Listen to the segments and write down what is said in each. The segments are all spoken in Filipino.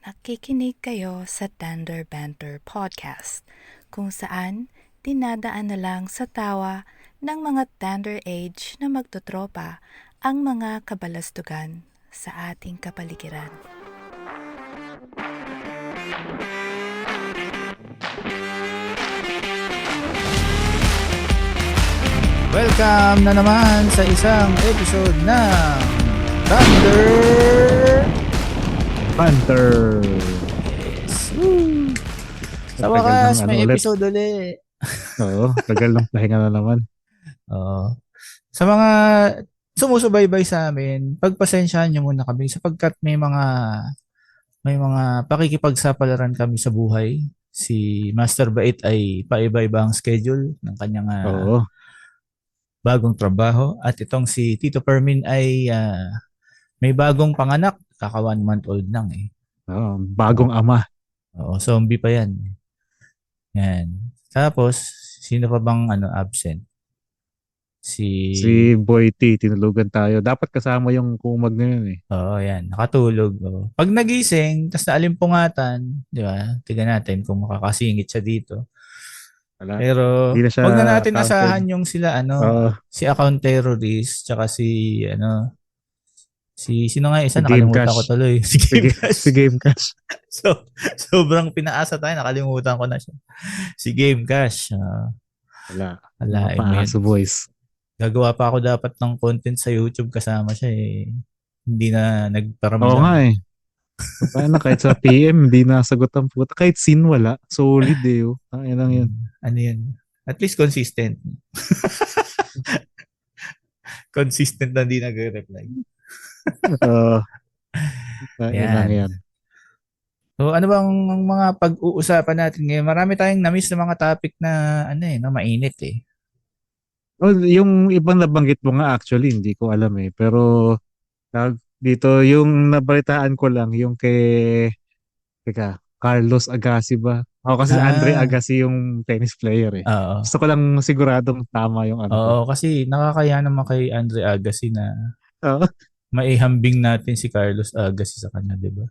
Nakikinig kayo sa Tender Banter Podcast, kung saan dinadaan na lang sa tawa ng mga tender age na magtotropa ang mga kabalastugan sa ating kapaligiran. Welcome na naman sa isang episode ng Thunder Panther. Yes. Woo! Sa wakas, may episode ulit. Oo, tagal ng pahinga na naman. Oo. Sa mga sumusubaybay sa amin, pagpasensyahan nyo muna kami sapagkat may mga pakikipagsapalaran kami sa buhay. Si Master Bait ay paiba-iba ang schedule ng kanyang Oo. bagong trabaho. At itong si Tito Permin ay may bagong panganak. Kaka 1 month old lang eh. Oo, bagong ama. Oo, zombie pa yan. Yan. Tapos, sino pa bang absent? Si Boy T, tinulugan tayo. Dapat kasama yung kumag ngayon eh. Oo, yan. Nakatulog. Oo. Pag nagising, tas naalimpungatan, di ba? Tignan natin kung makakasingit siya dito. Wala. Pero, Di na siya wag na natin counted. asahan yung sila, Oo. si account terrorist, tsaka sino nga isa, Si Game nakalimutan ko Cash. tuloy. Si Game Cash. Si Game Cash. So, sobrang pinaasa tayo, nakalimutan ko na siya. Si Game Cash. Wala. Alain Mga mo paaso yan. boys. Gagawa pa ako dapat ng content sa YouTube kasama siya eh. Hindi na nagparamdam. Oo nga eh. Paano kahit sa PM, hindi nasagot ang puta. Kahit scene wala. Solid eh. Oh. Yan lang yun. Ano yun? At least consistent. Consistent na hindi nagre-reply. Oo. Yan lang Yan. yan. So ano bang mga pag-uusapan natin ngayon? Marami tayong na-miss na mga topic na na mainit eh. Oh, yung ibang nabanggit mo nga actually, hindi ko alam eh. Pero dito, yung nabalitaan ko lang, yung teka, Carlos Agassi ba? Ako kasi Andre Agassi yung tennis player eh. Oo. Gusto ko lang siguradong tama yung ano ko. Oo, kasi nakakaya naman kay Andre Agassi na Oo. maihambing natin si Carlos Agassi sa kanya, di ba?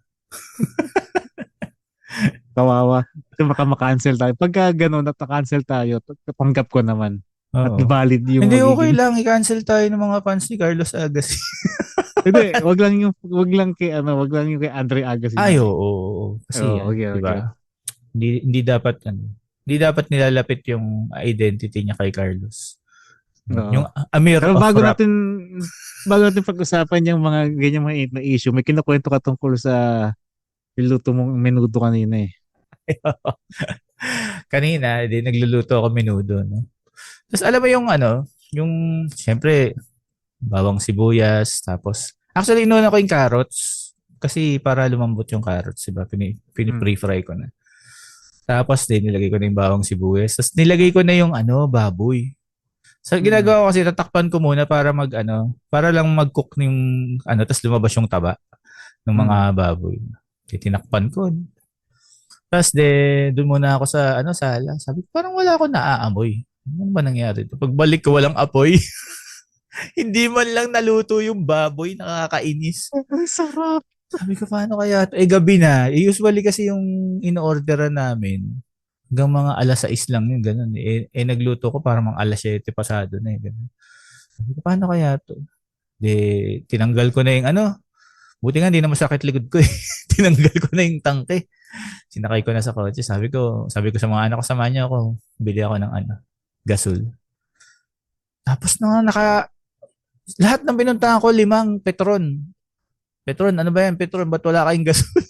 Kawawa. Kasi baka makancel tayo. Pagka gano'n at na-cancel tayo, tanggap ko naman. At Oo. valid yung Hindi, okay magiging... lang. I-cancel tayo ng mga fans ni Carlos Agassi. Hindi, wag lang kay Andre Agassi. Ay, oo. Kasi okay, di ba? okay. Hindi dapat nilalapit yung identity niya kay Carlos. Oo. Yung Amir Pero of bago Rap. natin pag-usapan yung mga ganyan mga na issue, may kinukwento ka tungkol sa niluto mong menudo kanina eh. Kanina, nagluluto ako menudo, no? Tapos alam mo yung siyempre, bawang sibuyas, tapos, actually, inuna ko yung carrots, kasi para lumambot yung carrots, diba? Pre-fry ko na. Tapos, nilagay ko na yung bawang sibuyas. Tapos, nilagay ko na yung baboy. So, ginagawa ko kasi, tatakpan ko muna para para lang mag-cook yung, tapos lumabas yung taba ng mga baboy. Tinakpan ko. Tapos, doon muna ako sa, sala. Sabi ko, parang wala akong naaamoy. Ano ba nangyari? Pagbalik ko, walang apoy. Hindi man lang naluto yung baboy, nakakainis. Ang sarap. Sabi ko, paano kaya ito? Gabi na. Usually kasi yung in-orderan namin, hanggang mga alas 6 lang yun, ganun. Nagluto ko para mga alas 7 pasado na ganun. Sabi ko, paano kaya ito? Tinanggal ko na yung buti nga, hindi na masakit likod ko eh. Tinanggal ko na yung tangke. Sinakay ko na sa kotse. Sabi ko sa mga anak ko, samahan niyo ako. Bili ako ng gasol. Tapos lahat ng pinuntahan ko, 5 Petron. Petron, ano ba yan? Petron, ba't wala kayong gasol?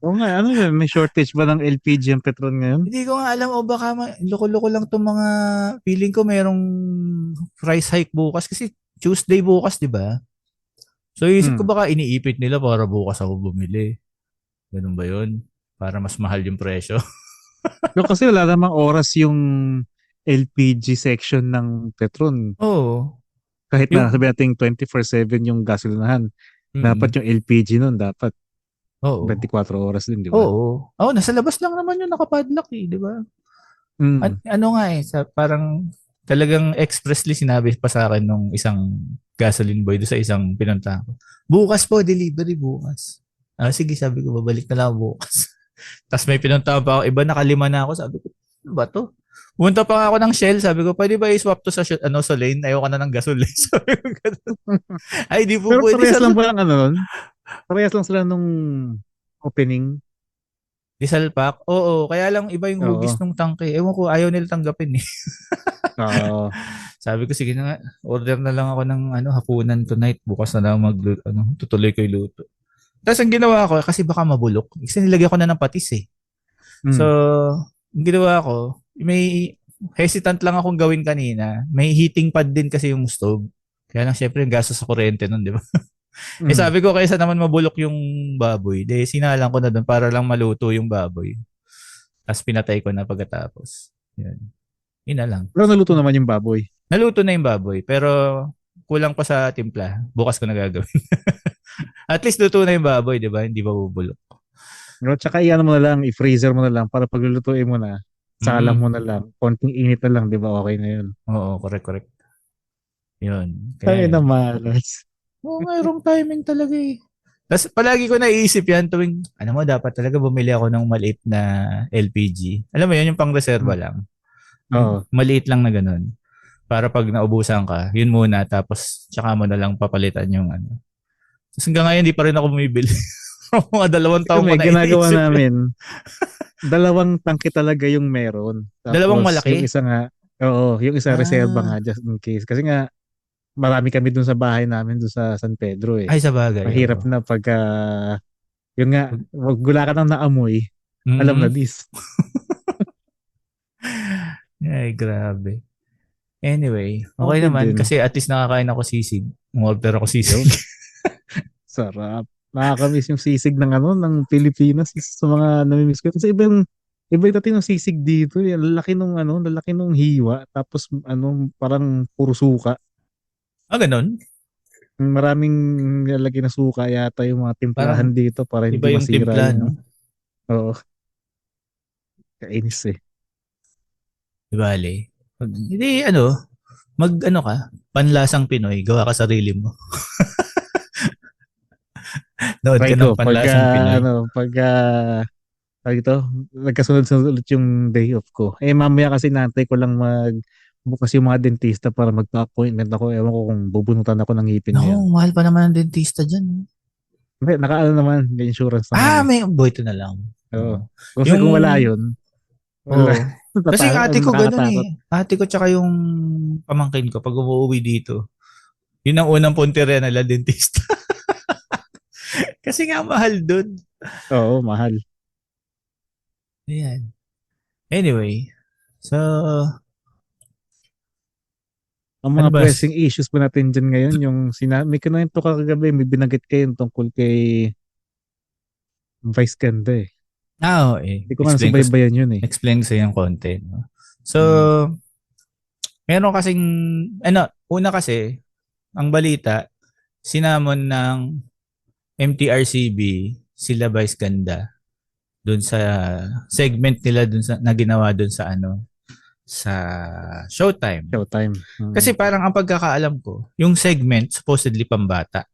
Oo nga, may shortage ba ng LPG ang Petron ngayon? Hindi ko nga alam, o baka loko-loko lang itong mga, feeling ko merong price hike bukas kasi Tuesday bukas, di ba? So isip ko baka iniipit nila para bukas ako bumili. Ganun ba yun? Para mas mahal yung presyo. Pero kasi wala namang oras yung LPG section ng Petron. Oo. Kahit na sabi natin 24/7 yung gasolinahan. Dapat yung LPG nun, dapat 24 oras din, di ba? Oo. Nasa labas lang naman yung nakapadlock eh, di ba? At nga parang talagang expressly sinabi pa sa akin nung isang gasoline boy do sa isang pinuntahan ko. Bukas po, delivery bukas. Sige, sabi ko, babalik na lang ako bukas. Tapos may pinuntahan pa ako, iba nakalima na ako, sabi ko, ano ba to? Pumunta pa nga ako ng Shell, sabi ko, pwede ba i-swap to sa sa lane? Ayoko na ng gasoline. Sabi ko, ganun. Ay, di po Pero pwede parehas sa lang ba lang ano nun? Parehas lang sila nung opening. diesel pack. Oo, kaya lang iba yung hugis Oo. ng tangke. Ewan ko, ayaw nila tanggapin eh. Oo. Sabi ko, sige na nga, order na lang ako ng hapunan tonight. Bukas na lang tutuloy ko yung luto. Tapos ang ginawa ko, kasi baka mabulok, kasi nilagyan ko na ng patis eh. So, Mm. ang ginawa ko, may hesitant lang akong gawin kanina. May heating pad din kasi yung stove. Kaya lang syempre yung gastos sa kuryente nun, di ba? Mm. Sabi ko, kaysa naman mabulok yung baboy, sinalang ko na doon para lang maluto yung baboy. Tapos pinatay ko na pagkatapos. Yun. Yun na lang. Pero naluto naman yung baboy. Naluto na yung baboy, pero kulang pa sa timpla. Bukas ko na gagawin. At least luto na yung baboy, di ba? Hindi pa bubulok. Pero tsaka iyan mo na lang, i-freezer mo na lang para paglulutuin mo na, salang mo Mm. na lang. Konting init na lang, di ba? Okay na yun. Oo, correct. Yun. Kaya Kaya na yun. malas. Mayroong timing talaga eh. Tapos palagi ko naiisip yan tuwing, dapat talaga bumili ako ng maliit na LPG. Alam mo yun, yung pang-reserva lang. Yung Oo. maliit lang na ganun. Para pag naubusan ka, yun muna, tapos tsaka mo na lang papalitan yung ano. Tapos hanggang ngayon, hindi pa rin ako bumibili. Mga 2 taon ko Kami, na ginagawa iniisip. namin, dalawang tangke talaga yung meron. Dalawang Tapos yung malaki. isa nga, oo, yung isa reserva nga Ah, just in case. Kasi nga, marami kami dun sa bahay namin dun sa San Pedro eh. ay sa bagay. Oo. Mahirap na pagka, yun nga, wag gula ka nang naamoy, alam na Mm. this. Ay, grabe. Anyway, okay Okay naman din. kasi at least nakakain ako sisig. Umorder ako sisig. Yun, sarap. Nakakamiss yung sisig ng ng Pilipinas sa mga namimiss ko. Kasi iba yung dating ng sisig dito. Eh. Lalaki nung hiwa. Tapos parang puro suka. Ganun. Maraming nilalagay na suka yata yung mga timplahan Parang dito para iba hindi yung masira timpla, yung, no? oo, kainis eh. Di bale. Hindi, ka, panlasang Pinoy, gawa ka sarili mo. Nood Try ka ng ko, pagka, panlasang Pinoy. pagka, tawag ito, nagkasunod-sunod ulit yung day off ko. Eh, mamaya kasi nantay ko lang bukas yung mga dentista para magpa-appointment ako. Ewan ko kung bubunutan ako ng ngipin Naku, ngayon. mahal pa naman ang dentista dyan. Hindi, nakaano naman, may insurance naman eh. May buwito na lang. Oo. Oo. Kasi Yung, kung wala yun, wala. oo. Kasi yung ate ko ganun Nakakatakot. eh. Ate ko tsaka yung pamangkin ko pag umuwi dito. Yun ang unang punteriya nila, dentista. Kasi nga mahal dun. Oo, mahal. Ayan. Anyway, so, Ang ano mga ba? pressing issues pa natin dyan ngayon, may kinento ka kagabi, may binanggit kayo tungkol kay Vice Ganda eh. Hindi ko nga Explain ko, nasubaybayan yun eh. explain ko sa yung content. No? So, Mm. meron kasing, una kasi, ang balita, sinamon ng MTRCB, sila Vice Ganda, dun sa segment nila dun sa, na ginawa dun sa sa Showtime. Showtime. Kasi parang ang pagkakaalam ko, yung segment supposedly pambata.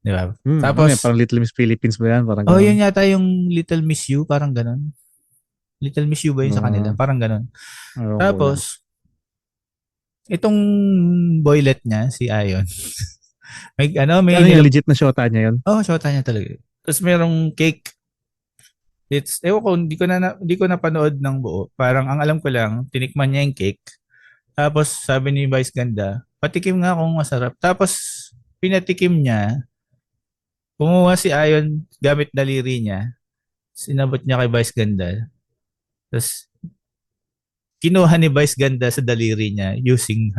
Di ba? Ano yan, Tapos, parang Little Miss Philippines ba yan? Parang ganun. yun yata yung Little Miss You, parang ganun. Little Miss You ba yun sa kanila? Parang ganun. Ewan ko lang. Tapos, itong boylet niya, si Ayon, may Ano yung legit na shota niya yun? shota niya talaga. Tapos merong cake. Ewan ko, hindi ko napanood ng buo. Parang ang alam ko lang, tinikman niya yung cake. Tapos sabi ni Vice Ganda, patikim nga kung masarap. Tapos pinatikim niya, kumuha si Ayon gamit daliri niya, sinabot niya kay Vice Ganda. Tapos kinuha ni Vice Ganda sa daliri niya using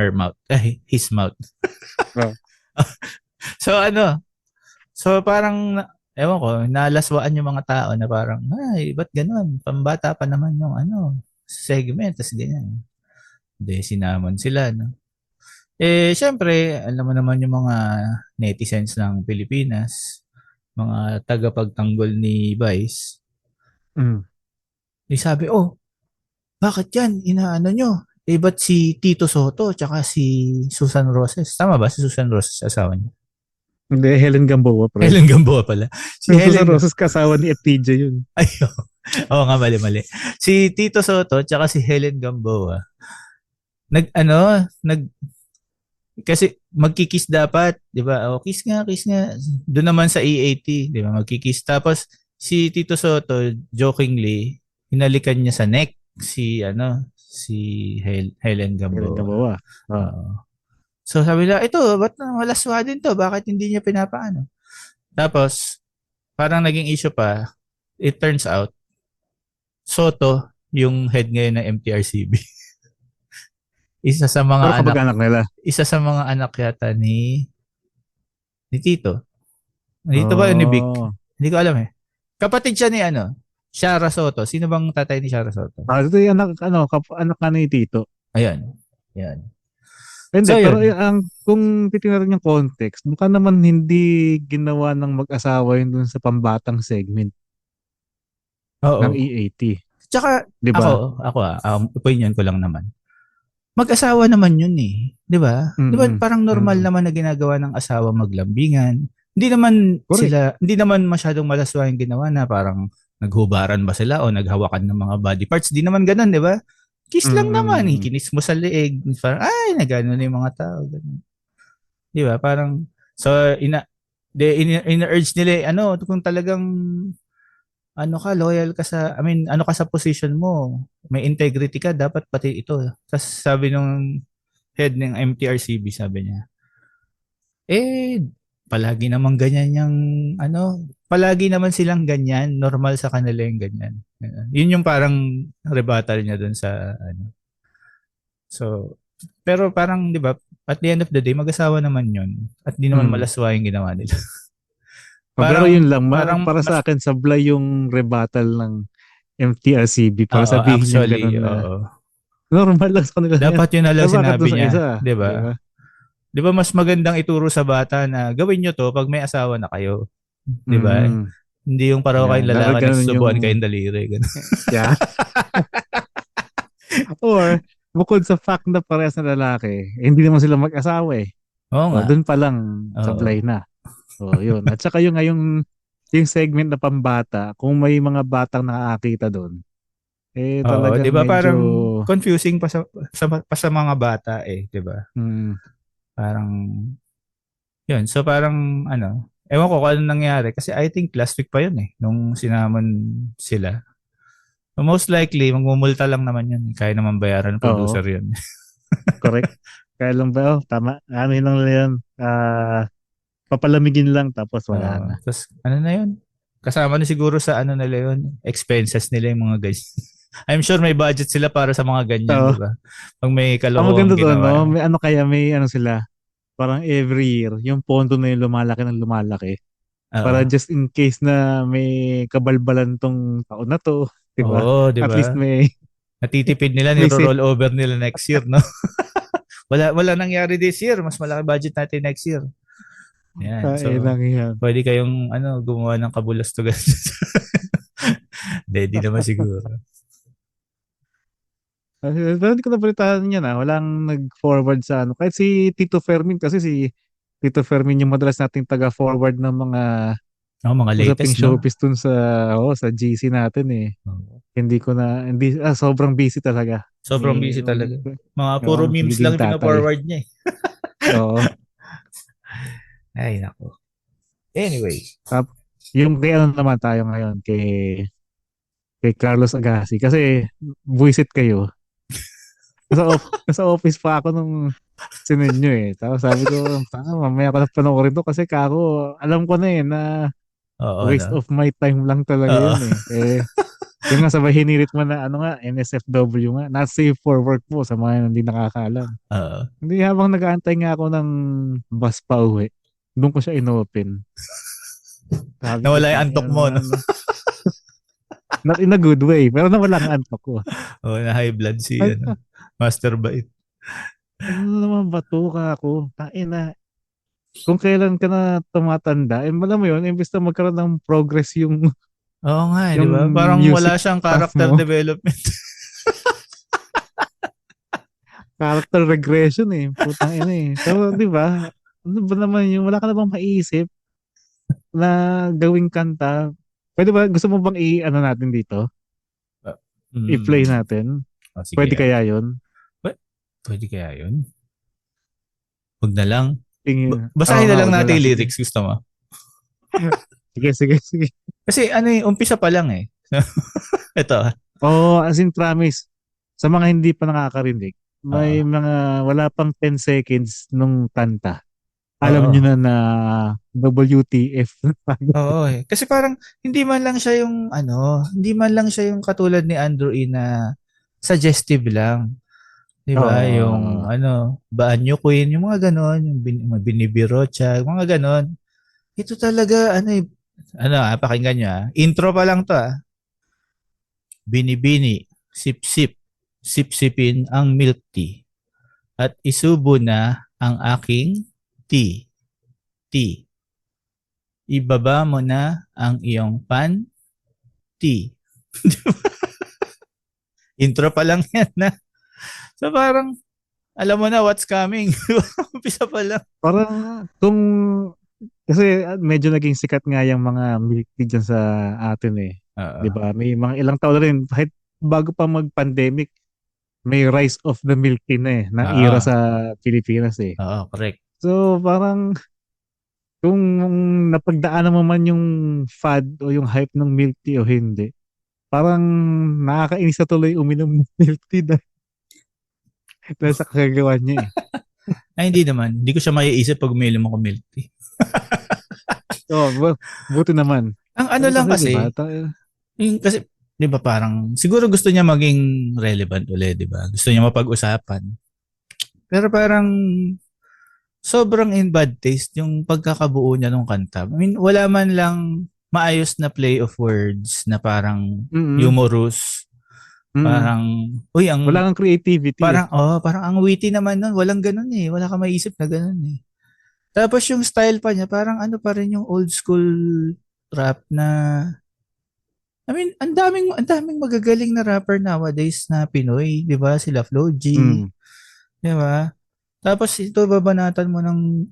his mouth. Oh. So parang, ewan ko, nalaswaan yung mga tao na parang, ay, ba't ganun? Pambata pa naman yung segment, tas ganyan. Hindi, sinamon sila, no? Syempre, alam mo naman yung mga netizens ng Pilipinas, mga tagapagtanggol ni Vice. Mm. Sabi, bakit yan? Inaano nyo? Ba't si Tito Soto tsaka si Susan Roses? Tama ba si Susan Roses, asawa niya? Hindi, Helen Gamboa, pre. Helen Gamboa pala. Si Yung Susan Helen Roses kasawa ni FTJ yun. Ay, oo nga, mali. Si Tito Soto tsaka si Helen Gamboa. Kasi magkikiss dapat, 'di ba? O kiss nga. Doon naman sa EAT, 'di ba? Magkikiss. Tapos si Tito Soto jokingly hinalikan niya sa neck si Helen Helen Gamboa. Gamboa. Oh. Oo. So sabi nila, ito, ba't malaswa din to? Bakit hindi niya pinapaano? Tapos, parang naging issue pa, it turns out, Soto, yung head ngayon ng MTRCB. Isa sa Pero mga kamag-anak nila. anak yata ni Tito. Dito ba ni Vic? Oh. Hindi ko alam eh. Kapatid siya ni Shara Soto. Sino bang tatay ni Shara Soto? Ito yung anak ka ni Tito. Ayan. Yan. Hindi, So, pero yun. kung titingnan yung context, mukha naman hindi ginawa ng mag-asawa yun dun sa pambatang segment Oo. ng EAT. Tsaka, Di ba? opinion ko lang naman. Mag-asawa naman yun eh. 'Di ba? 'Di ba parang normal naman na ginagawa ng asawa maglambingan. Correct. Hindi naman masyadong malaswa yung ginawa na parang naghubaran ba sila o naghawakan ng mga body parts. Di naman ganoon, 'di ba? Kiss lang naman, kinis mo sa leeg. Parang ay, nagano na yung mga tao, ganun. 'Di ba? Parang so ina-urge nila kung talagang loyal ka sa position mo, may integrity ka, dapat pati ito. Tapos sabi nung head ng MTRCB, sabi niya, palagi naman ganyan palagi naman silang ganyan, normal sa kanila yung ganyan. Yun yung parang rebuttal niya dun sa So, pero parang, di ba, at the end of the day, mag-asawa naman yun. At di naman malaswa yung ginawa nila. Pero yun lang, parang para sa akin, sablay yung rebuttal ng MTRCB para Oo, sabihin niya actually, ganun na oo. normal lang sa kanila yan. Dapat yun na lang Bakit sinabi dun sa niya. isa? Di ba? Diba? Di ba mas magandang ituro sa bata na gawin nyo to pag may asawa na kayo? Di ba? Hindi yung paraw kayong lalaki na susubuan kayong daliri. Ganun. Yeah. Or, bukod sa fact na parehas na lalaki, hindi naman sila mag-asawa eh. Oo nga. Doon pa lang, sablay na. So, yun. At saka yung segment na pambata, kung may mga batang nakakita doon, talagang di ba medyo parang confusing pa sa mga bata eh, di ba? Parang yun. So parang ewan ko kung ano nangyari kasi I think last week pa yun eh nung sinamon sila. So most likely magmumulta lang naman yun. Kaya naman bayaran ng producer yun. Correct. Kaya lang ba, tama. Ano yun lang yun. Papalamigin lang tapos wala na. Tapos na yun? Kasama na siguro sa nila yun. Expenses nila yung mga ganyan. I'm sure may budget sila para sa mga ganyan, di ba? Pag may kalokohan ginawa. No? May sila. Parang every year, yung pondo na yung lumalaki ng lumalaki. Para just in case na may kabalbalan tong taon na to. Di ba? Oo, di ba? At least may natitipid nila, niro-roll over nila next year, no? wala nangyari this year. Mas malaki budget natin next year. Yan. So, pwede kayong gumawa ng kabulastugan. Hindi naman siguro. Pero hindi ko nabalitahan niya na. Walang nag-forward sa Kahit si Tito Fermin, kasi si Tito Fermin yung madalas nating taga-forward ng mga mga latest, showbiz dun sa GC natin eh. Hindi sobrang busy talaga. Sobrang busy talaga. Mga puro memes lang pina-forward niya eh. Oo. Ay, nako. Anyway. Yung kay naman tayo ngayon, kay Carlos Agassi. Kasi, buwisit kayo. Nasa office pa ako nung sinend nyo eh. Tapos sabi ko, mamaya ko na panoorin to kasi alam ko na na waste of my time lang talaga yun eh. Yung nga sabay hinirit mo na NSFW nga, not safe for work po sa mga hindi nakakaalam. Hindi habang nag-aantay nga ako ng bus pa uwi, doon ko siya inopen. Nawala yung antok mo, no? Not in a good way, pero nawala ang antok ko. Na high blood si Master Bite. Ano naman batuka ako? Na. Kung kailan ka na tumatanda, alam mo yun, imbes na magkaroon ng progress yung oo nga, di ba? Parang wala siyang character development. Character regression eh. Putang ina eh. So, di ba? Ano ba naman yung wala ka na bang maiisip na gawing kanta? Pwede ba, gusto mo bang i-ano natin dito? Ah, I-play natin? sige. Pwede kaya yun? Pwede kaya yun? Huwag na lang. Tingin. Oo Basahin na nga, lang wag na natin lang. yung Sige. lyrics. Gusto mo? Sige. Kasi umpisa pa lang eh. Ito. Oo, as in promise. Sa mga hindi pa nakakarinig, Oo. may mga wala pang 10 seconds nung kanta. Alam nyo Oo. na WTF. Oo eh. Kasi parang hindi man lang siya yung hindi man lang siya yung katulad ni Andrew E na suggestive lang. 'Di ba? Yung Oo. Baanyo Queen, yung mga ganon, yung binibiro siya, mga ganon. Ito talaga pakinggan nyo Intro pa lang to Binibini, sip-sip, sip-sipin ang milk tea. At isubo na ang aking tea. Tea. Ibaba mo na ang iyong pan tea. Intro pa lang yan na. So parang, alam mo na what's coming. Umpisa pa lang. Parang kung kasi medyo naging sikat nga yung mga milk tea dyan sa atin eh. Oo. 'Di ba? May mga ilang taon na rin kahit bago pa mag-pandemic, may rise of the milk tea na na era Oo. sa Pilipinas eh. Oo, correct. So parang kung napagdaanan mo man yung fad o yung hype ng milk tea o hindi, parang nakakainis na tuloy uminom ng milk tea dahil sa kagagawa niya eh. Ay, hindi naman. Hindi ko siya maiisip pag uminom ako milk tea. So, buti naman. Ang Pero lang kasi, di ba? kasi, kasi, di ba parang, siguro gusto niya maging relevant ulit, di ba? Gusto niya mapag-usapan. Pero parang, sobrang in bad taste yung pagkakabuo niya ng kanta. I mean, wala man lang maayos na play of words na parang Mm-mm. humorous. Mm-mm. Parang, Wala kang creativity eh. parang ang witty naman nun. Walang ganun eh. Wala kang maisip na ganun eh. Tapos yung style pa niya, parang pa rin yung old school rap na, I mean, ang daming magagaling na rapper nowadays na Pinoy, 'di ba? Sila Flo G, Mm. 'di ba? Tapos ito babanatan mo ng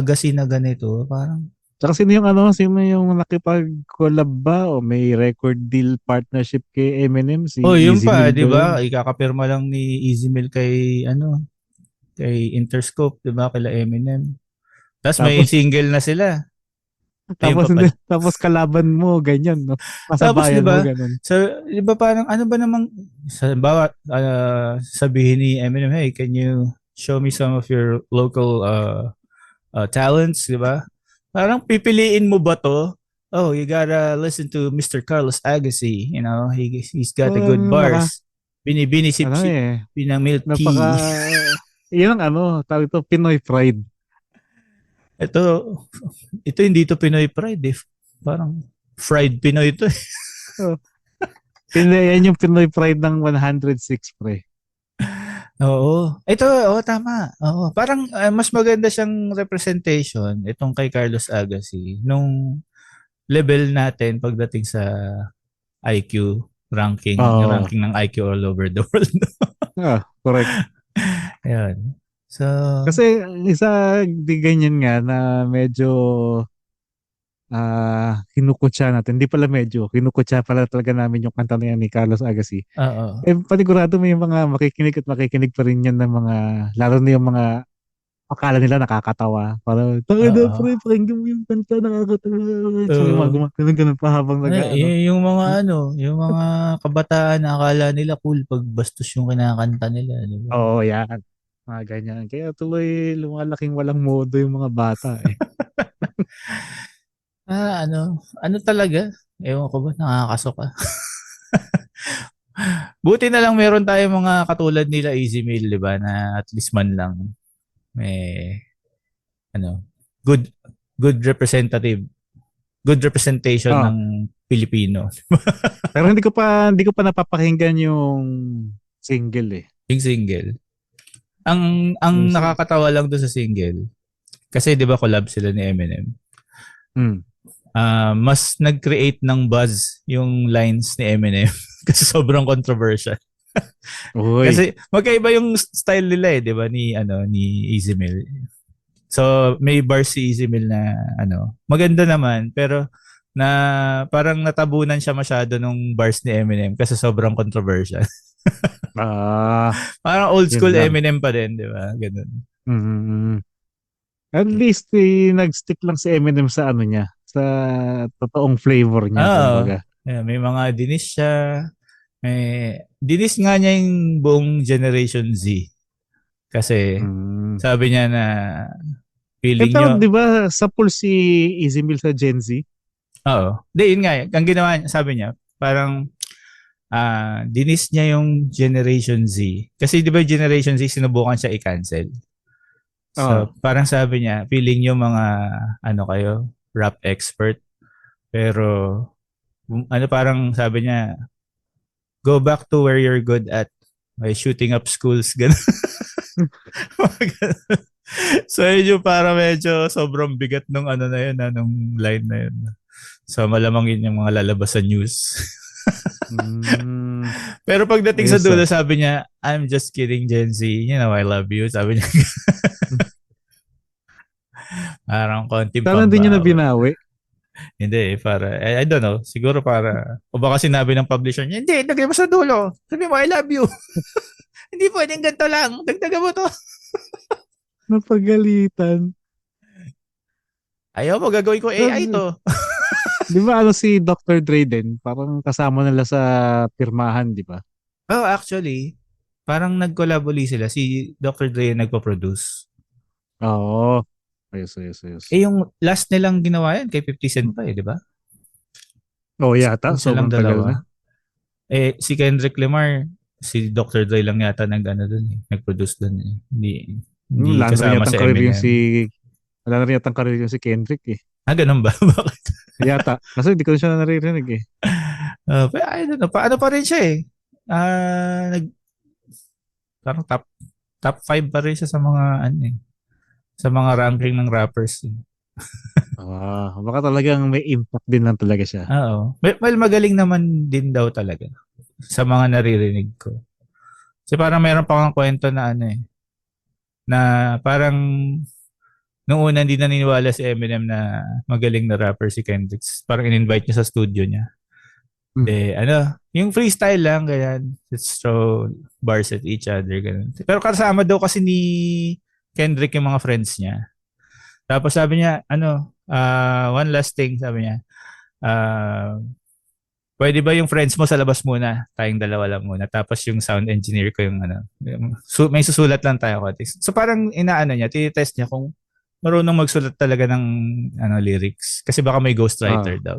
gasi na ganito, parang Tsaka sino yung nakipag-collab ba o may record deal partnership kay Eminem, si yun Easy pa, Mill 'di ba yun? ba? Ikakapirma lang ni Easy Mill kay Interscope, 'di ba? Kila Eminem. Tapos may Tapos single na sila. Ayun tapos pa hindi, pala. tapos kalaban mo ganyan, no? Tapos 'di Pasabayan mo ba? ganun. So, 'di ba parang ano ba namang sa bawat sabihin ni Eminem, "Hey, can you show me some of your local talents," 'di ba? Parang pipiliin mo ba 'to? Oh, you gotta listen to Mr. Carlos Agassi, he's got the good Parang bars. Binibini sip ano sip eh, pinang milk napaka tea. yun ang tawag ito, Pinoy pride. ito ito hindi to Pinoy pride eh. Parang fried Pinoy to. Oh, yan yung Pinoy pride ng 106 pre. Oo. Ito, tama. Oo. Parang mas maganda siyang representation itong kay Carlos Agassi nung level natin pagdating sa IQ Oo. ranking ng IQ all over the world. Correct. Ayun. So, Kasi isa di ganyan nga na medyo kinukutya natin. Hindi pala medyo, kinukutya pala talaga namin yung kanta na yan ni Carlos Agassi. oo. Panigurado may mga makikinig at makikinig pa rin yan ng mga, lalo na yung mga akala nila nakakatawa. Parang, tayo na Oo. pre, pakinggan mo yung kanta, nakakatawa. So yung mga Oo. ganun pa habang Yung mga kabataan na akala nila cool pag bastos yung kinakanta nila, di ba? Oo, yan. Mga ganyan. Kaya tuloy lumalaking walang modo yung mga bata eh. Ano talaga? Ewan ko ba, nakakasuka. Buti na lang meron tayong mga katulad nila Easy Meal, di ba, na at least man lang may ano, good good good representation Oh, ng Pilipino. pero hindi ko pa napapakinggan yung single eh. Yung single. Ang Yung nakakatawa lang doon sa single, kasi 'di ba collab sila ni Eminem. mm. Mas nag-create ng buzz yung lines ni Eminem kasi sobrang controversial. Uy. Kasi magkaiba yung style nila 'di ba ni Easy Mill. So, may bars si Easy Meal na maganda naman pero na parang natabunan siya masyado nung bars ni Eminem kasi sobrang controversial. Ah, Parang old yun school lang. Eminem pa din, di ba? Ganun. Mm. At least nag-stick lang si Eminem sa ano niya, sa totoong flavor niya, Oo. kumbaga. Yeah, may mga dinis siya. Dinis nga niya yung buong Generation Z. Kasi Mm. sabi niya na Eh feeling pero nyo, 'di ba sa pool si Easy Meal sa Gen Z? oo. Di, yun nga. Ang ginawa niya, sabi niya, parang dinis niya yung Generation Z. Kasi di ba Generation Z sinubukan siya i-cancel. Ah. So, parang sabi niya, feeling nyo mga, kayo, rap expert. Pero, parang sabi niya, go back to where you're good at by shooting up schools. Ganun. So, yun yung para medyo sobrang bigat nung na yun, nung line na yun. So, malamang yun yung mga lalabas sa news. Mm, Pero pagdating sa ayos dulo, ah. sabi niya, I'm just kidding, Gen Z. You know, I love you. Sabi niya, parang konting Sana hindi niya na pambawi. binawi. Hindi, para, I don't know, siguro para, o baka sinabi ng publisher niya, hindi, lagay mo sa dulo. Sabi mo, I love you. Hindi pwedeng ganito lang. Dagdagan mo to. Napagalitan. Ayaw mo, gagawin ko AI Pero, to. di ba si Dr. Dre din, parang kasama nila sa pirmahan, di ba? Oh, actually, parang nag-collab uli sila. Si Dr. Dre yung nagpo-produce. Oo. Ayos, ayos, ayos. Yung last nilang ginawa yan, kay 50 Cent pa di ba? Oh, yata. Yung silang Sobrang tagal na. dalawa. Si Kendrick Lamar, si Dr. Dre lang yata nag-produce dun eh. Hindi Wala na rin kasama yatang si karir yung Eminem. wala na rin yatang karir yung si Kendrick eh. Ganun ba? Bakit? Yata. Kasi hindi ko siya naririnig eh. Pero I don't know. Paano pa rin siya eh. Parang top 5 pa rin siya sa mga sa mga ranking ng rappers. Baka talagang may impact din lang talaga siya. Oo. Well, magaling naman din daw talaga sa mga naririnig ko. Kasi parang meron pa kang kwento na na parang nung una hindi naniniwala si Eminem na magaling na rapper si Kendrick. Parang in-invite niya sa studio niya. Hmm. Yung freestyle lang, ganyan. Let's throw bars at each other, ganun. Pero kasama daw kasi ni Kendrick yung mga friends niya. Tapos sabi niya, one last thing, sabi niya, pwede ba yung friends mo sa labas muna? Tayong dalawa lang muna. Tapos yung sound engineer ko may susulat lang tayo. So parang niya, tinitest niya kung marunong magsulat talaga ng lyrics. Kasi baka may ghostwriter Ah. daw.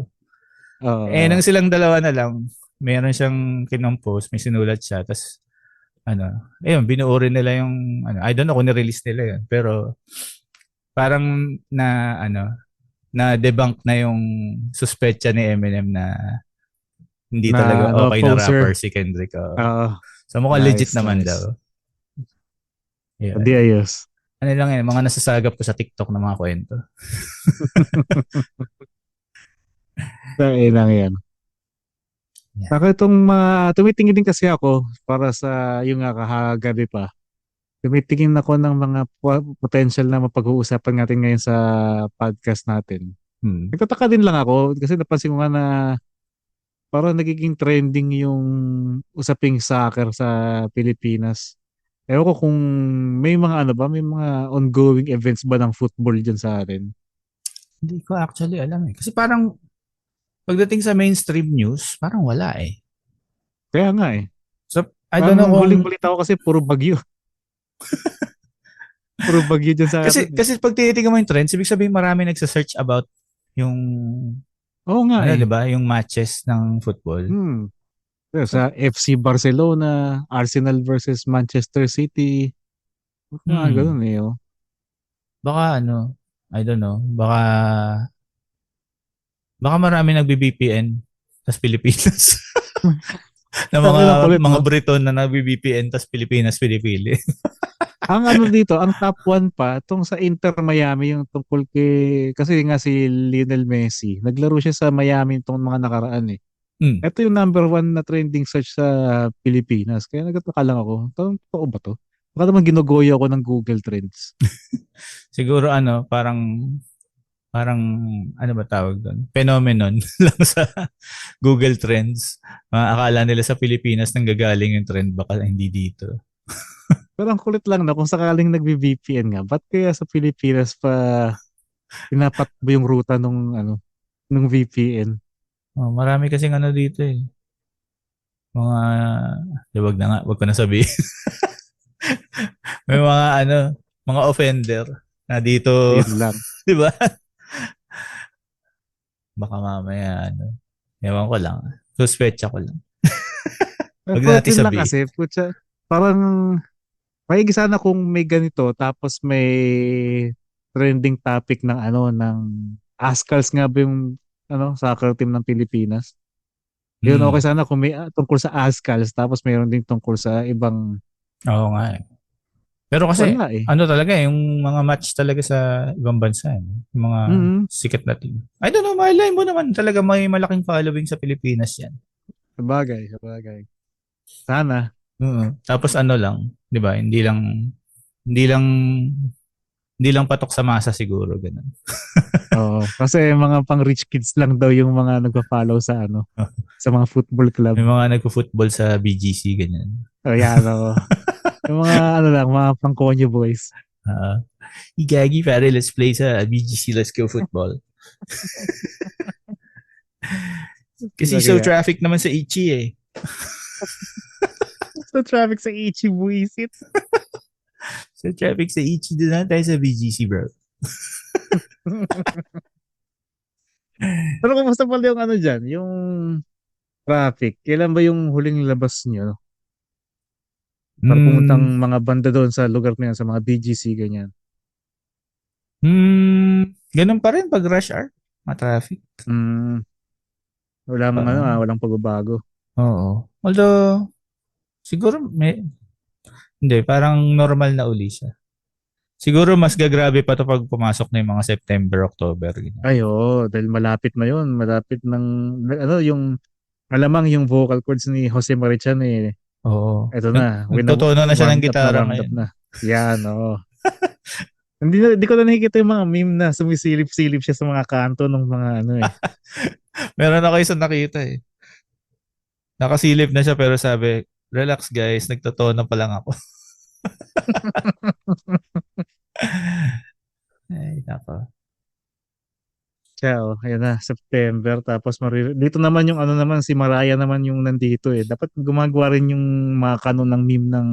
Oo. Nang silang dalawa na lang, meron siyang kinompose, may sinulat siya, tapos binuo rin nila yung, I don't know kung nirelease nila yun, pero parang na debunk na yung suspecha ni Eminem na hindi Na talaga okay na poser. rapper si Kendrick. So mukhang legit Nice, naman nice. daw. Yeah. Hindi ayos. Lang mga nasasagap ko sa TikTok ng mga kwento. Lang yan. Yeah. Ako itong tumitingin din kasi ako para sa yung kahagabi pa. Tumitingin ako ng mga potential na mapag-uusapan natin ngayon sa podcast natin. Nagtataka din lang ako kasi napansin ko nga na parang nagiging trending yung usaping soccer sa Pilipinas. Ewan ko kung may mga may mga ongoing events ba ng football dyan sa atin. Hindi ko actually alam eh. Kasi parang pagdating sa mainstream news, parang wala eh. Kaya nga eh. So, I don't know kung... huling balita ko kasi puro bagyo. Puro bagyo dyan sa atin. Kasi pag tinitingnan mo yung trends, ibig sabihin marami nagsa-search about yung... Oo nga eh. Diba? Yung matches ng football. Sa FC Barcelona, Arsenal versus Manchester City. Ganun eh. Baka I don't know. Baka marami nagbi-VPN sa Pilipinas. na mga Briton na nagbi-VPN tas Pilipinas pinipili. Ang dito, ang top 1 pa, itong sa Inter Miami, yung tungkol kasi nga si Lionel Messi, naglaro siya sa Miami itong mga nakaraan eh. Ito yung number 1 na trending search sa Pilipinas. Kaya nagtataka lang ako, totoo ba to? Baka naman ginugoyo ako ng Google Trends. Siguro parang ano ba tawag doon? Phenomenon lang sa Google Trends. Akala nila sa Pilipinas nanggagaling yung trend, baka hindi dito. Pero ang kulit lang na kung sakaling nagbi-VPN nga, ba't kaya sa Pilipinas pa pinapatakbo yung ruta nung VPN? Oh, marami kasing ano dito eh. Mga, wag na nga, wag ko na sabihin. May mga mga offender na dito, Ayun lang. di ba? Baka mamaya ewan ko lang. Suspecha ko lang. Wag na Pero natin yun lang sabihin. kasi, putya, parang maigi sana kung may ganito tapos may trending topic ng Ascals nga ba yung soccer team ng Pilipinas. Yun okay Hmm. sana kung may tungkol sa Ascals tapos mayroon din tungkol sa ibang Oo nga eh. Pero kasi, wala eh. ano talaga yung mga match talaga sa ibang bansa, yung mga Mm. sikat na team. I don't know, malay mo naman talaga may malaking following sa Pilipinas yan. Sabagay, sabagay. Sana. Tapos ano lang, 'di ba? Hindi lang hindi lang patok sa masa siguro ganun. Oo. Kasi mga pang rich kids lang daw yung mga nagpa-follow sa mga football club. May mga nagfo-football sa BGC ganyan. O yan, oo. Yung mga lang, mga pang konyo boys. Ah, Igagi pare, let's play sa BGC, let's go football. Kasi so Kaya, traffic naman sa Ichi eh. so traffic sa Ichi buisit. So traffic sa Ichi, doon na tayo sa BGC bro. Pero kumusta pala yung dyan? Yung traffic. Kailan ba yung huling labas nyo? Para pumuntang Hmm, mga banda doon sa lugar na yan, sa mga BGC, ganyan. ganun pa rin pag rush hour, traffic. Mm, walang Pa, walang pagbabago. oo. Although, siguro hindi, parang normal na uli siya. Siguro mas gagrabe pa to pag pumasok na yung mga September, October. Ganyan. Ay, oo, dahil malapit na yun. Malapit ng, yung, alamang yung vocal cords ni Jose Marichan Oo. eto na, Nagtotono na siya ng gitara warmed up ngayon. na. Yan, oo. Hindi ko na nakikita yung mga meme na sumisilip-silip siya sa mga kanto ng mga Meron ako isang nakita eh. Nakasilip na siya pero sabi, relax guys, nagtotono pa lang ako. Ay, nako. Ciao, ayan na, September. Tapos dito naman yung naman, si Mariah naman yung nandito eh. Dapat gumagawa rin yung mga kanon ng meme ng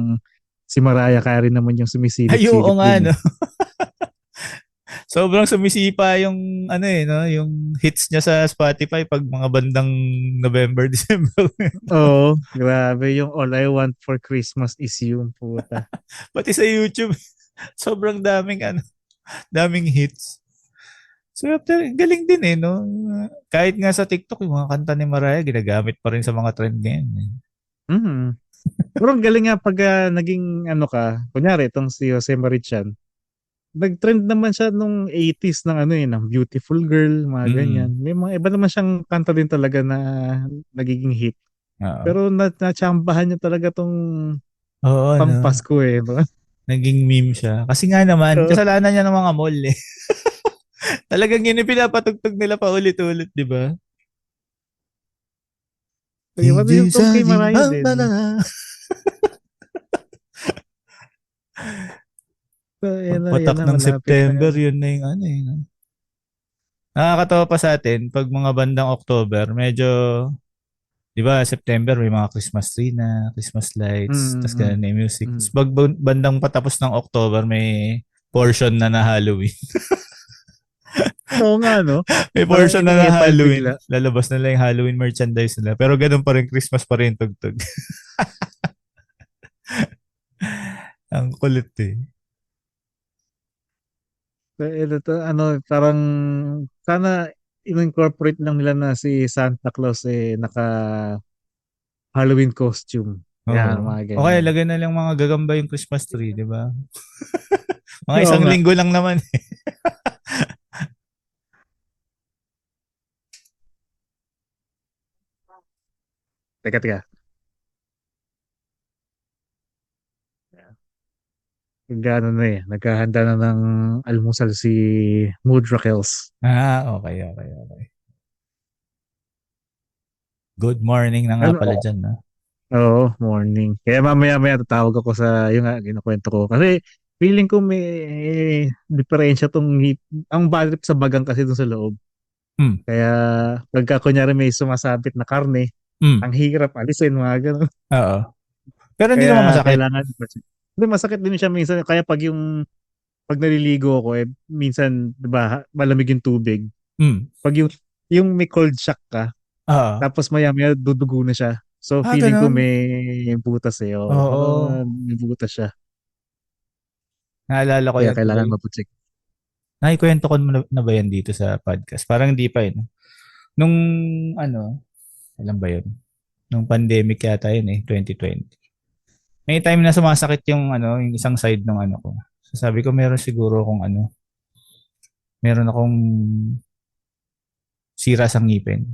si Mariah, kaya rin naman yung Ay, oo sumisilip nga, din no? eh. Sobrang sumisipa yung, no? Yung hits niya sa Spotify pag mga bandang November, December. Oo, grabe yung All I Want for Christmas is You, puta. Pati sa YouTube, sobrang daming hits. So, galing din eh, no? Kahit nga sa TikTok, yung mga kanta ni Mariah, ginagamit pa rin sa mga trend ngayon. Eh. Mm. Pero ang galing nga pag naging kunyari itong si Jose Marichan, nag-trend naman siya nung 80s ng ng Beautiful Girl, mga ganyan. Mm. May mga iba naman siyang kanta din talaga na nagiging hit. Oo. Pero natsambahan niya talaga tong Oo, pang no? Pasko eh. No? Naging meme siya. Kasi nga naman, kasalanan niya ng mga mall eh. Talagang yun yung pinapatugtog nila pa ulit-ulit, di ba? Iba na Hindi yung tong kay saging Mariah ang din. dala. So, yan Pagpatak na, ng malapit na September, yan. yun na yung ano eh. No? Nakakatawa pa sa atin, pag mga bandang October, medyo, di ba, September may mga Christmas tree na, Christmas lights, tas Mm, ganun na yung music. Tapos mm. pag bandang patapos ng October, may portion na Halloween. Oo nga, no? May Parang portion na iningipal Halloween. bigla. Lalabas nila yung Halloween merchandise nila. Pero ganun pa rin, Christmas pa rin tugtog. Ang kulit eh. So, ito, parang sana in-incorporate lang nila na si Santa Claus naka Halloween costume. Yan, Oo. mga O kaya ganyan. lagyan na lang mga gagamba yung Christmas tree, di ba? Mga Oo isang nga. linggo lang naman. Teka, teka. Naghahanda na ng almusal si Mudrakels. Okay, okay, okay. Good morning na nga pala Ano? dyan, no? Oo, morning. Kaya mamaya-maya tatawag ako sa yung nga kinukwento ko. Kasi feeling ko may diferensya ang bad trip sa bagang kasi dun sa loob. Mm, Kaya pagka kunyari may sumasabit na karne, mm, ang hirap alisin mga ganun. oo. Pero hindi naman Kaya masakit. kailangan hindi masakit din siya minsan. Kaya pag naliligo ako minsan 'di ba malamig yung tubig. Mm, Pag yung may cold shock ka, oo. tapos maya-maya dudugo na siya. So feeling ko Ganun. may butas eh. Oh, Oo. parang may butas siya. Naalala ko Kaya yan tuloy. kailangan maputsik. Nakikwento ko na ba yan dito sa podcast? Parang hindi pa yun. Nung ano, alam ba yun? Nung pandemic yata yun 2020. May time na sumasakit yung isang side ng ano ko. So sabi ko meron siguro kung meron akong sira sa ngipin.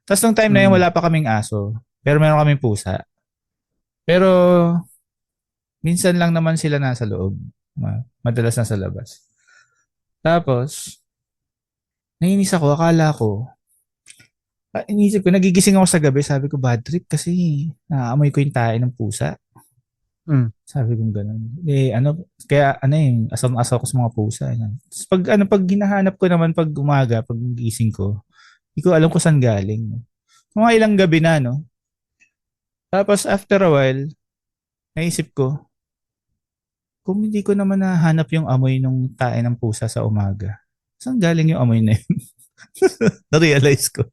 Tapos nung time na yun Mm. wala pa kaming aso, pero meron kaming pusa. Pero minsan lang naman sila nasa loob. Madalas nasa labas. Tapos, nainis ako, akala ko, inisip ko, nagigising ako sa gabi, sabi ko, bad trip kasi naaamoy ko yung tae ng pusa. Mm. Sabi ko gano'n. Kaya asam-asaw ko sa mga pusa. Tapos pag hinahanap ko naman pag umaga, pag gising ko, hindi ko alam kung saan galing. No? Mga ilang gabi na, no? Tapos after a while, naisip ko, kung hindi ko naman nahanap yung amoy ng tae ng pusa sa umaga, saan galing yung amoy na yun? Na-realize ko.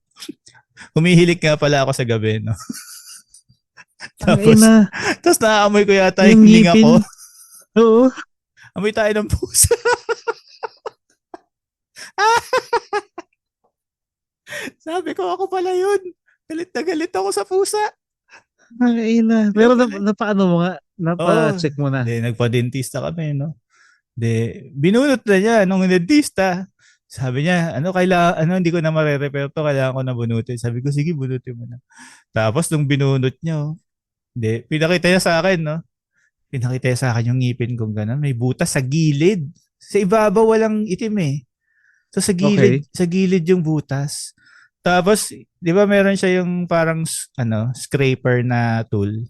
Humihilik nga pala ako sa gabi, no? Ang Tapos, ina, tapos naaamoy ko yata yung yung hininga ngipin. ko. Oo. Amoy tayo ng pusa. Sabi ko, ako pala yun. Galit na galit ako sa pusa. Ang ina. Kaya Pero pala. napaano mo nga? Oo. Napa-check mo na. Nagpa-dentista kami, no? Binunot na niya nung dentista. Sabi niya, hindi ko na marerepair to, kailangan ko na bunutin. Sabi ko, sige, bunutin mo na. Tapos, nung binunot niya, pinakita niya sa akin, no? Pinakita niya sa akin yung ngipin kong gano'n. May butas sa gilid. Sa ibabaw, walang itim eh. So, Okay. sa gilid yung butas. Tapos, di ba meron siya yung parang, scraper na tool.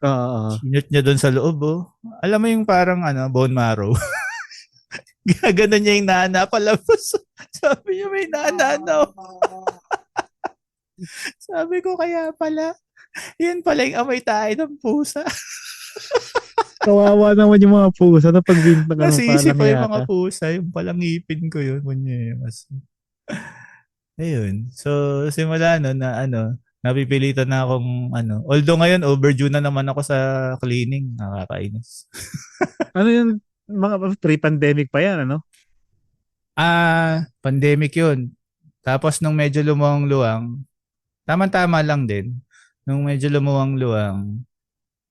Oo. Sinut niya doon sa loob, oh. Alam mo yung parang, bone marrow. Gaganon niya yung nana palabas. Sabi niya may nana, no? Sabi ko, kaya pala. Yan pala yung amoy tayo ng pusa. Kawawa naman yung mga pusa na pagbintangan mo pa Nasisi lang pa yung mga yata. pusa. Yung palang ngipin ko yun. Kunyemas. Ayun. So, simula no na napipilitan na akong Although ngayon, overdue na naman ako sa cleaning. Nakakainis. Ano yun? Mga pre-pandemic pa yan, ano? Pandemic yun. Tapos nung medyo lumuwang-luwang, tama-tama lang din. Nung medyo lumuwang-luwang,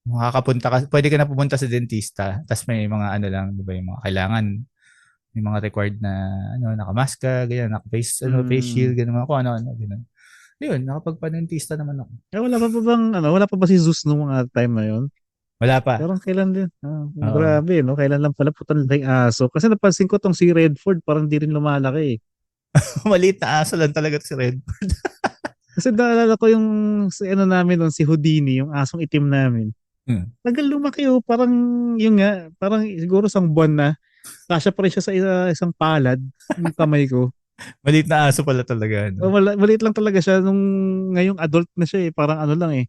pwede ka na pumunta sa dentista. Tapos may mga lang, di ba, yung mga kailangan, may mga required na, nakamask ka, ganyan, face Mm. shield, ganyan, mga kung ano-ano, ganyan. Yun, nakapagpa-dentista naman ako. Wala pa ba si Zeus nung mga time na yun? Wala pa. Parang kailan din. Oo. Grabe, no? Kailan lang pala putan lang yung aso. Kasi napansin ko tong si Redford, parang di rin lumalaki eh. Maliit na aso lang talaga to si Red. Kasi naalala ko yung si ano namin nun, si Houdini, yung asong itim namin. Hmm. Tagal lumaki oh, parang yun nga, parang siguro isang buwan na. Kasya pa rin siya sa isang palad, yung kamay ko. Maliit na aso pala talaga. Maliit lang talaga siya nung ngayong adult na siya eh. Parang ano lang eh.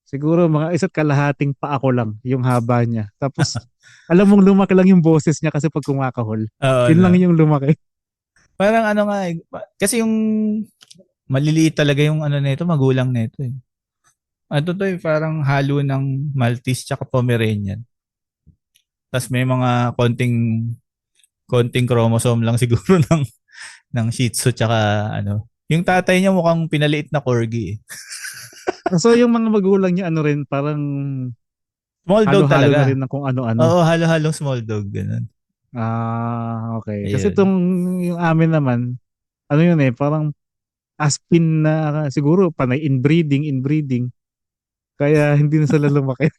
Siguro mga isa't kalahating pa ako lang yung haba niya. Tapos alam mong lumaki lang yung boses niya kasi pag kumakahol. Oo, Yun no. lang yung lumaki. Parang nga kasi yung maliliit talaga yung nito, magulang nito eh. To eh, parang halo ng Maltese tsaka Pomeranian. Tapos may mga konting chromosome lang siguro ng Shih Tzu tsaka Yung tatay niya mukhang pinaliit na corgi eh. So yung mga magulang niya ano rin parang Small dog halo-halo na talaga. rin ng kung ano-ano. Oo, halo-halong small dog. Ganun. Okay. Kasi Ayun. yung amin naman, ano yun eh, parang aspin na siguro panay inbreeding. Kaya hindi na sila lumaki.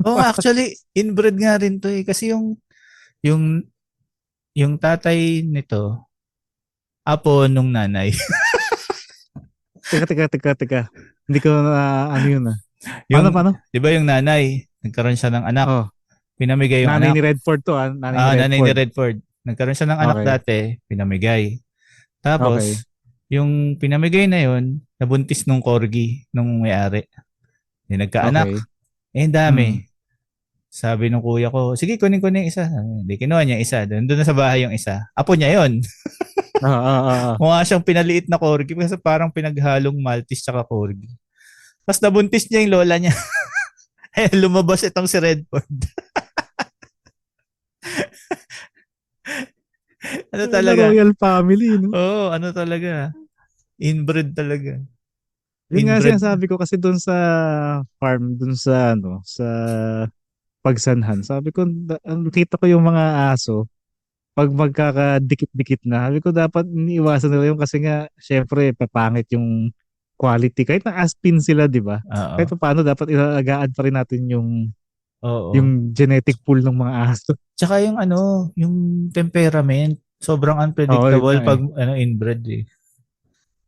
Oo, actually, inbred nga rin to eh. Kasi yung yung tatay nito, apo nung nanay. Teka. Hindi ko na ano yun ah. Yung, Paano? 'di ba yung nanay, nagkaroon siya ng anak, Oh, pinamigay yung nanay anak. ni Redford to ah. Nanay ni Ah, nanay ni Redford. Redford. Nagkaroon siya ng anak Okay. dati, pinamigay. Okay. Tapos, yung pinamigay na yon, nabuntis nung corgi, nung may-ari. Yung nagkaanak. Okay. Eh, ang Hmm. dami. Sabi nung kuya ko, sige, kunin ko na yung isa. Hindi, kinuha niya yung isa. Doon na sa bahay yung isa. Apo niya yon. Ah. Mukha siyang pinaliit na corgi kasi parang pinaghalong Maltese tsaka corgi. Tapos nabuntis niya yung lola niya. Eh, lumabas itong si Redford. Ano Na talaga? royal family, no? Oo, ano talaga? Inbred talaga. Yun nga Inbred. sinasabi ko kasi doon sa farm, doon sa ano, sa pagsanhan. Sabi ko, ang kita ko yung mga aso, pag magkakadikit-dikit na, sabi ko dapat iniiwasan nila yung kasi nga, syempre, papangit yung quality. Kahit na aspin sila, di ba? Kahit Oo. pa paano, dapat ilaalagaan pa rin natin Oo. yung genetic pool ng mga aso. Tsaka yung ano, yung temperament, sobrang Oo, yun unpredictable nga eh. pag ano inbred eh.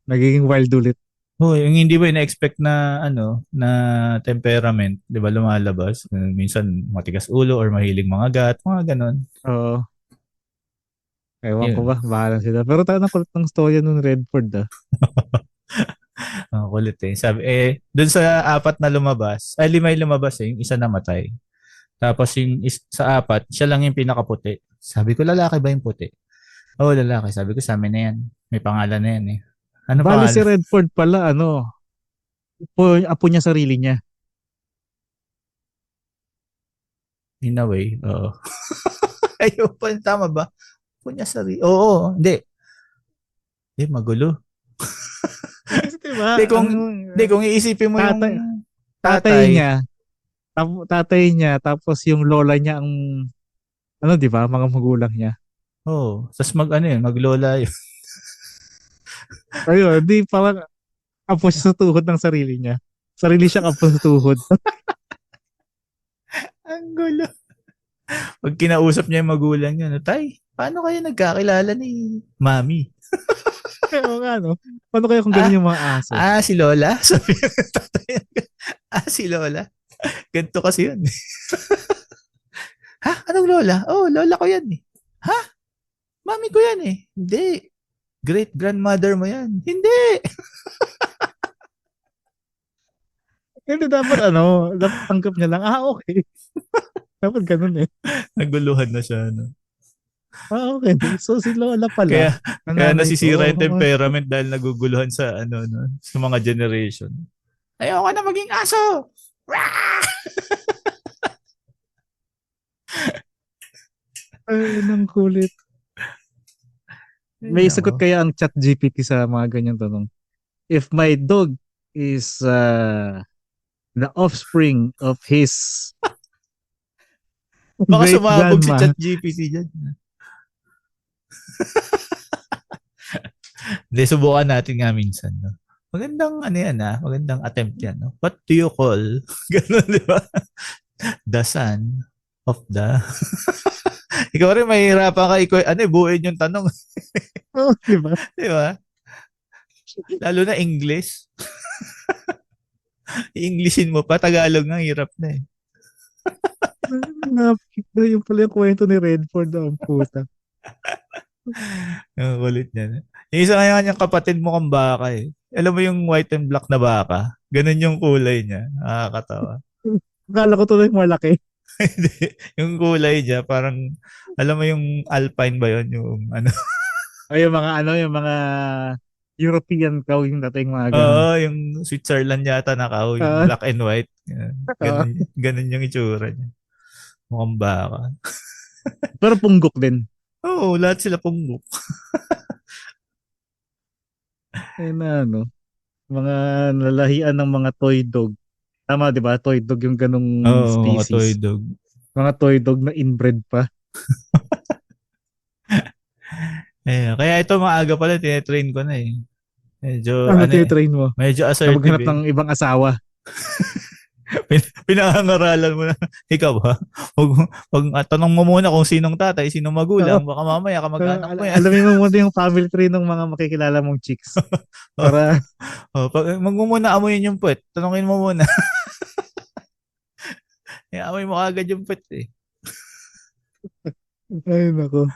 Nagiging wild ulit. Oh, yung hindi ba na-expect na ano, na temperament, 'di ba lumalabas? Minsan matigas ulo or mahilig mga gat, mga ganon. Oo. Ewan ko Yun. ba, bahala sila. Pero talagang kulit ng storya nung Redford ah. Ang kulit eh. Sabi dun sa apat na lumabas, ay lima yung lumabas eh, yung isa namatay. Tapos yung sa apat, siya lang yung pinakaputi. Sabi ko, lalaki ba yung puti? Oo, lalaki. Sabi ko, sa amin na yan. May pangalan na yan eh. Ano Bale si pangalan? Redford pala, ano, apo niya sarili niya. In a way, oo. Ayun pa, tama ba? Punya sari. Oo, hindi. Hindi, magulo. Kasi diba, Hindi ang kung iisipin mo yung tatay, tatay tatay, niya, tapos yung lola niya ang, ano di ba, mga magulang niya. oh, tas ano yun, maglola yun. Ayun, di parang apo siya sa tuhod ng sarili niya. Sarili siyang apo sa tuhod. Ang gulo. Pag kinausap niya yung magulang niya, no, tay, paano kayo nagkakilala ni mami? Oo nga, no? Paano kaya kung Ah, ganun yung mga aso? si Lola? Sabi ng tatay. Si Lola? Ganito kasi yun. Ha? Anong Lola? Oh, Lola ko yan eh. Ha? Mami ko yan eh. Hindi. Great grandmother mo yan. Hindi. Hindi dapat ano, dapat tanggap niya lang, okay. Dapat ganun eh. Naguluhan na siya. No? Okay. So si lola pala, Kaya kaya nanay nasisira ko. yung temperament dahil naguguluhan sa ano no, sa mga generation. Ayoko na maging aso. Rah! Ay, nang kulit. Ay, May sagot nako. kaya ang chat GPT sa mga ganyan tanong? If my dog is the offspring of his Baka great sumabog si grandma, ChatGPT diyan. Hindi, subukan natin nga minsan. No? Magandang ano yan magandang attempt yan. No? What do you call? Ganun, di ba? The son of the... Ikaw rin mahihirapan ka. Buuin yung tanong. oh, di ba? Di ba? Lalo na English. I-Englishin mo pa. Tagalog nga, hirap na eh. Yung pala yung kwento ni Redford ang puta. Ang kulit niya. Yung isa nga niyang kapatid mo kang baka eh. Alam mo yung white and black na baka? Ganun yung kulay niya. Nakakatawa. Akala ko tuloy malaki. Hindi. Yung kulay niya, parang, alam mo yung alpine ba yun? Yung ano? Ay, yung mga yung mga European cow yung dating mga ganun. Oo, yung Switzerland yata na kao, yung Ah, black and white. Yan. ah. Ganun yung itsura niya. Mukhang baka. Pero punggok din. Oo, lahat sila punggok. Eh na mga nalahian ng mga toy dog. Tama, di ba? Toy dog yung ganong Oo, mga toy species. dog. Mga toy dog na inbred pa. Kaya ito maaga pala, tinetrain ko na eh. Medyo, Ano tinitrain mo? medyo Na maghanap assertive eh. ng ibang asawa. Pinangangaralan mo na. Ikaw ba? Tanong mo muna kung sinong tatay, sinong magulang. Baka mamaya kamag-anak mo yan. Alamin mo muna yung family tree ng mga makikilala mong chicks. Para, Magmumuna amoyin yung puwet. Tanungin mo muna. Amoy mo agad yung puwet eh. ay nako.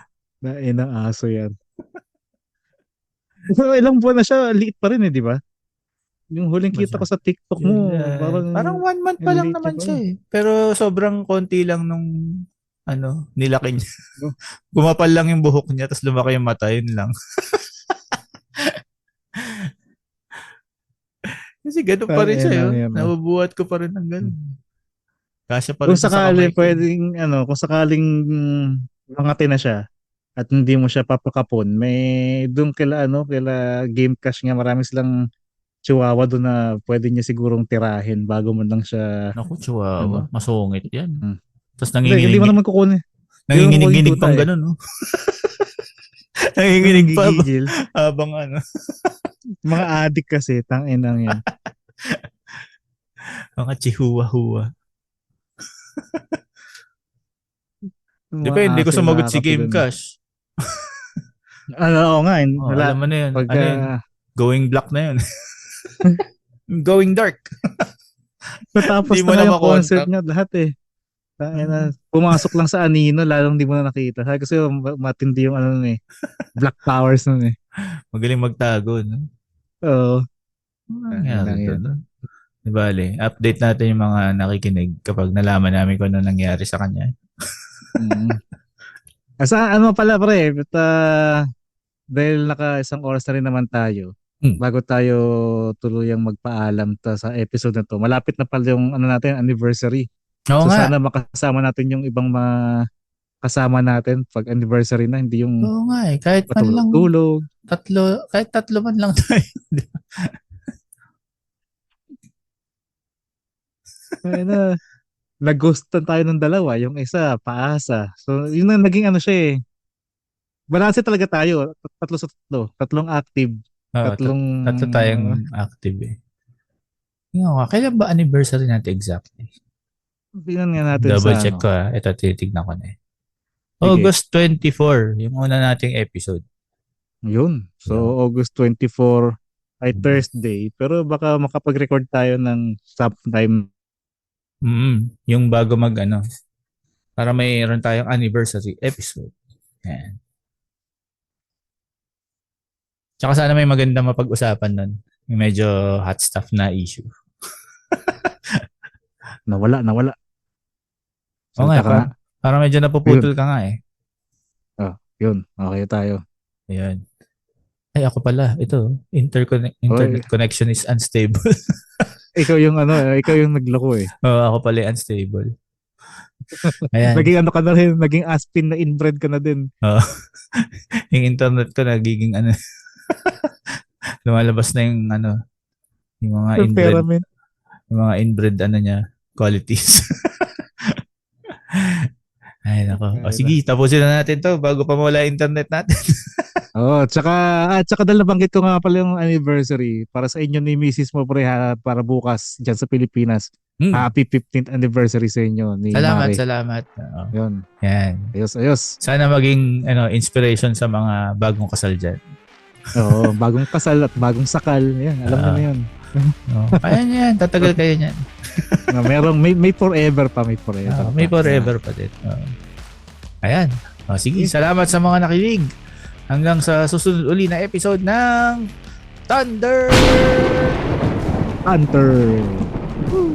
Nain ng aso yan. So, ilang buwan na siya, liit pa rin eh, di ba? Yung huling kita ko sa TikTok mo, Parang 1 month pa lang late naman pa siya eh. Pero sobrang konti lang nung nilaki niya. Gumapal lang yung buhok niya tapos lumaki yung mata, yun lang. Kasi ganun pa rin siya yun. Nabubuhat ko pa rin ng ganun. Kasya pa rin Kung sakaling pwedeng, kung sakaling mangati na siya at hindi mo siya papakapon, may doon kila Game Cash nga marami silang chihuahua doon na pwede niya sigurong tirahin bago mo lang siya. Naku, chihuahua. Masungit yan. Tapos Hindi mo naman kukunin. nanginginig pang ganun, no? Nanginginig pa Gigigil. habang Mga adik kasi, tangin yan. mga chihuahua. Mga Depende ko aso sumagot si nakakapilon. Game Cash. Oo nga. Alam mo na yun. Pagka, Ano yun? Going black na yun. Going dark. Natapos Hindi mo na na yung concert makontak. niya lahat eh. Pumasok lang sa anino, lalong di mo na nakita. Kasi matindi yung Black Powers nun eh. Magaling magtago. No? Oo. Nangyari doon. No? Di bale, update natin yung mga nakikinig kapag nalaman namin kung ano nangyari sa kanya. Asa pala pre, but, dahil naka isang oras na rin naman tayo, bago tayo tuluyang magpaalam sa episode na to, malapit na pala yung natin, anniversary. Oo So nga. sana makasama natin yung ibang mga kasama natin pag anniversary na, hindi yung Oo nga eh. Kahit man lang tulog. kahit tatlo man lang tayo. Nag-ghostan tayo ng dalawa, yung isa paasa. So yun na naging siya eh. Balanse talaga tayo, tatlo sa tatlo, tatlong active, tatlong Tatlo tayong active eh. Kailan ba anniversary natin exactly? tingnan nga natin Double sa check ko ha. Ito, titignan ko na eh. August 24, yung una nating episode. Yun. So, August 24 ay Thursday. Pero baka makapag-record tayo ng sometime. Yung bago para mayroon tayong anniversary episode. Yan. Tsaka sana may maganda mapag-usapan nun. Yung medyo hot stuff na issue. Nawala. Oo nga, para medyo napuputol ka nga eh. Yun. Okay tayo. Ayan. Ay, ako pala. Ito, internet connection is unstable. Ikaw yung nagloko eh. Oo, ako pala unstable. Ayan. Naging ka na rin, naging aspin na inbred ka na din. Oo. Yung internet ko nagiging lumalabas na yung yung mga inbred. Yung mga inbred niya, qualities. Ay, nako. Sige, tapusin na natin to bago pa mawala internet natin. Tsaka dahil nabanggit ko nga pala yung anniversary para sa inyo ni Mrs. mo pre para bukas dyan sa Pilipinas. Happy 15th anniversary sa inyo ni Mare. Salamat. Yun. Yan. Ayos. Sana maging inspiration sa mga bagong kasal dyan. Oo, bagong kasal at bagong sakal. Yan, alam mo na yun. Ayan yan, tatagal kayo niyan. May forever pa, may forever. May forever pa din. Ayan. Sige, salamat sa mga nakinig. Hanggang sa susunod uli na episode ng Thunder! Hunter! Woo!